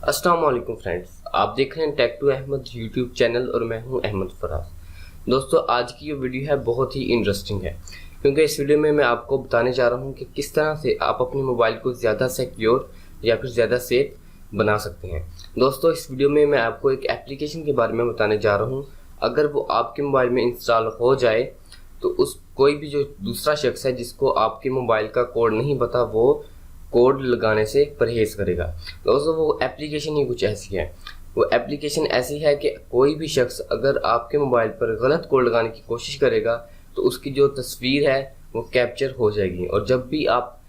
अस्सलाम वालेकुम फ्रेंड्स, आप देख रहे हैं tech to Ahmad YouTube channel और मैं हूं अहमद फराज। दोस्तों, आज की ये वीडियो है बहुत ही इंटरेस्टिंग है क्योंकि इस वीडियो में मैं आपको बताने जा रहा हूं कि किस तरह से आप अपने मोबाइल को ज़्यादा सिक्योर या फिर ज़्यादा सेफ बना सकते हैं। दोस्तों, इस वीडियो में मैं आपको एक एप्लीकेशन के बारे में बताने जा रहा हूँ। अगर वो आपके मोबाइल में इंस्टॉल हो जाए तो उस कोई भी जो दूसरा शख्स है जिसको आपके मोबाइल का कोड नहीं पता, वो कोड लगाने से परहेज करेगा। दोस्तों, वो एप्लीकेशन ही कुछ ऐसी है। वो एप्लीकेशन ऐसी है कि कोई भी शख्स अगर आपके मोबाइल पर गलत कोड लगाने की कोशिश करेगा तो उसकी जो तस्वीर है वो कैप्चर हो जाएगी, और जब भी आप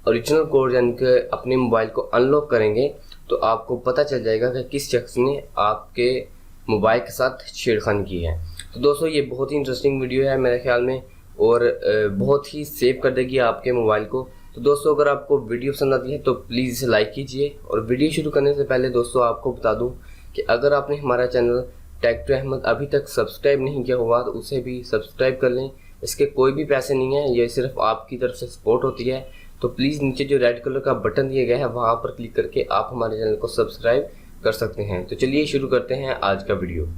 ओरिजिनल कोड यानी कि अपने मोबाइल को अनलॉक करेंगे तो आपको पता चल जाएगा कि किस शख्स ने आपके मोबाइल के साथ छेड़खानी की है। तो दोस्तों, ये बहुत ही इंटरेस्टिंग वीडियो है मेरे ख्याल में, और बहुत ही सेव कर देगी आपके मोबाइल को। तो दोस्तों, अगर आपको वीडियो पसंद आती है तो प्लीज़ इसे लाइक कीजिए। और वीडियो शुरू करने से पहले दोस्तों आपको बता दूं कि अगर आपने हमारा चैनल टेक टू अहमद अभी तक सब्सक्राइब नहीं किया हुआ तो उसे भी सब्सक्राइब कर लें। इसके कोई भी पैसे नहीं है, ये सिर्फ आपकी तरफ से सपोर्ट होती है। तो प्लीज़ नीचे जो रेड कलर का बटन दिया गया है वहाँ पर क्लिक करके आप हमारे चैनल को सब्सक्राइब कर सकते हैं। तो चलिए शुरू करते हैं आज का वीडियो।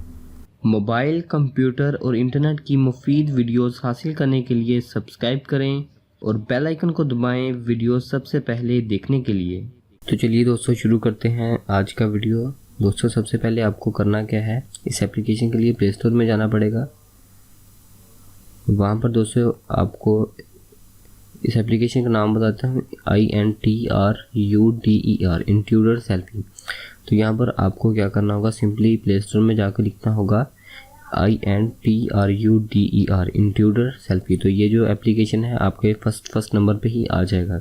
मोबाइल, कंप्यूटर और इंटरनेट की मुफीद वीडियोस हासिल करने के लिए सब्सक्राइब करें और बेल आइकन को दबाएं वीडियो सबसे पहले देखने के लिए। तो चलिए दोस्तों शुरू करते हैं आज का वीडियो। दोस्तों, सबसे पहले आपको करना क्या है, इस एप्लीकेशन के लिए प्ले स्टोर में जाना पड़ेगा। वहाँ पर दोस्तों आपको इस एप्लीकेशन का नाम बताता हूँ, INTRUDER, इंट्रूडर सेल्फी। तो यहाँ पर आपको क्या करना होगा, सिंपली प्ले स्टोर में जाकर लिखना होगा INTRUDER, इंट्रूडर सेल्फी। तो ये जो एप्लीकेशन है आपके फर्स्ट नंबर पे ही आ जाएगा।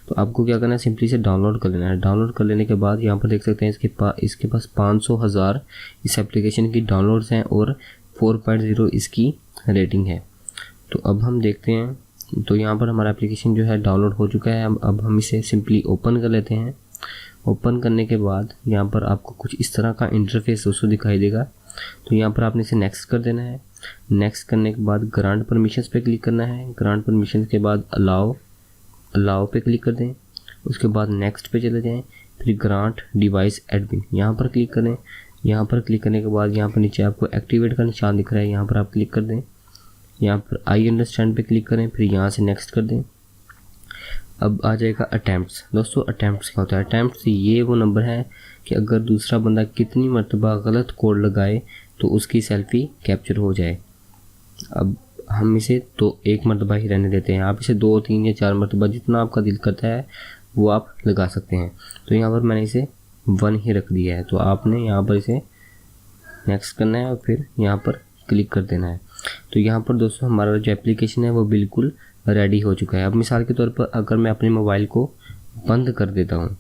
तो आपको क्या करना है, सिंपली से डाउनलोड कर लेना है। डाउनलोड कर लेने के बाद यहाँ पर देख सकते हैं इसके पास 500,000 इस एप्लीकेशन की डाउनलोड्स हैं और 4.0 इसकी रेटिंग है। तो अब हम देखते हैं। तो यहाँ पर हमारा एप्लीकेशन जो है डाउनलोड हो चुका है। अब हम इसे सिंपली ओपन कर लेते हैं। ओपन करने के बाद यहाँ पर आपको कुछ इस तरह का इंटरफेस दोस्तों दिखाई देगा। तो यहाँ पर आपने इसे नेक्स्ट कर देना है। नेक्स्ट करने के बाद ग्रांट परमिशंस पे क्लिक करना है। ग्रांट परमिशंस के बाद अलाउ पे क्लिक कर दें। उसके बाद नेक्स्ट पे चले जाएं। फिर ग्रांट डिवाइस एडमिन यहाँ पर क्लिक करें। यहाँ पर क्लिक करने के बाद यहाँ पर नीचे आपको एक्टिवेट का निशान दिख रहा है, यहाँ पर आप क्लिक कर दें। यहाँ पर आई अंडरस्टैंड पे क्लिक करें, फिर यहाँ से नेक्स्ट कर दें। अब आ जाएगा अटैम्प्ट्स। दोस्तों, अटैम्प्ट्स क्या होता है? अटैम्प्ट्स ये वो नंबर है कि अगर दूसरा बंदा कितनी मरतबा गलत कोड लगाए तो उसकी सेल्फी कैप्चर हो जाए। अब हम इसे तो एक मरतबा ही रहने देते हैं। आप इसे 2, 3 या 4 मरतबा जितना आपका दिल करता है वो आप लगा सकते हैं। तो यहाँ पर मैंने इसे 1 ही रख दिया है। तो आपने यहाँ पर इसे नेक्स्ट करना है और फिर यहाँ पर क्लिक कर देना है। तो यहाँ पर दोस्तों हमारा जो एप्लीकेशन है वो बिल्कुल रेडी हो चुका है। अब मिसाल के तौर पर अगर मैं अपने मोबाइल को बंद कर देता हूँ,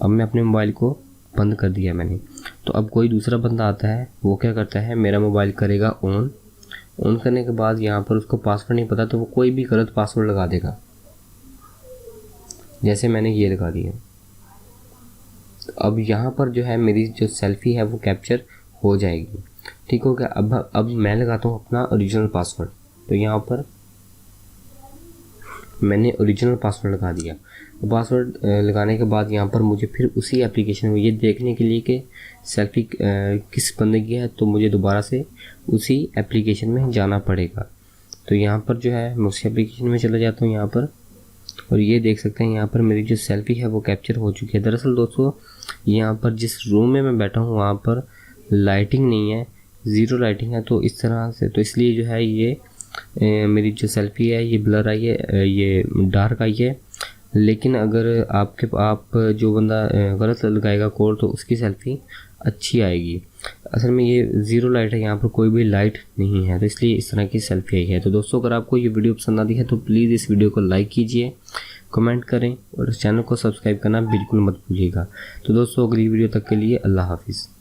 अब मैं अपने मोबाइल को बंद कर दिया मैंने, तो अब कोई दूसरा बंदा आता है, वो क्या करता है, मेरा मोबाइल करेगा ऑन करने के बाद यहाँ पर उसको पासवर्ड नहीं पता तो वो कोई भी गलत पासवर्ड लगा देगा, जैसे मैंने ये लगा दिया। तो अब यहाँ पर जो है मेरी जो सेल्फी है वो कैप्चर हो जाएगी। ठीक हो गया। अब मैं लगाता हूँ अपना ओरिजिनल पासवर्ड। तो यहाँ पर मैंने ओरिजिनल पासवर्ड लगा दिया। पासवर्ड लगाने के बाद यहाँ पर मुझे फिर उसी एप्लीकेशन में ये देखने के लिए कि सेल्फी किस बंदे की है, तो मुझे दोबारा से उसी एप्लीकेशन में जाना पड़ेगा। तो यहाँ पर जो है मैं उसी एप्लीकेशन में चला जाता हूँ यहाँ पर, और ये देख सकते हैं यहाँ पर मेरी जो सेल्फी है वो कैप्चर हो चुकी है। दरअसल दोस्तों, यहाँ पर जिस रूम में मैं बैठा हूँ वहाँ पर लाइटिंग नहीं है, ज़ीरो लाइटिंग है। तो इस तरह से, तो इसलिए जो है ये मेरी जो सेल्फी है ये ब्लर आई है, ये डार्क आई है। लेकिन अगर आप जो बंदा गलत लगाएगा कोड तो उसकी सेल्फी अच्छी आएगी। असल में ये ज़ीरो लाइट है, यहाँ पर कोई भी लाइट नहीं है, तो इसलिए इस तरह की सेल्फी आई है। तो दोस्तों, अगर आपको ये वीडियो पसंद आती है तो प्लीज़ इस वीडियो को लाइक कीजिए, कमेंट करें और इस चैनल को सब्सक्राइब करना बिल्कुल मत भूलिएगा। तो दोस्तों, अगली वीडियो तक के लिए अल्लाह हाफिज़।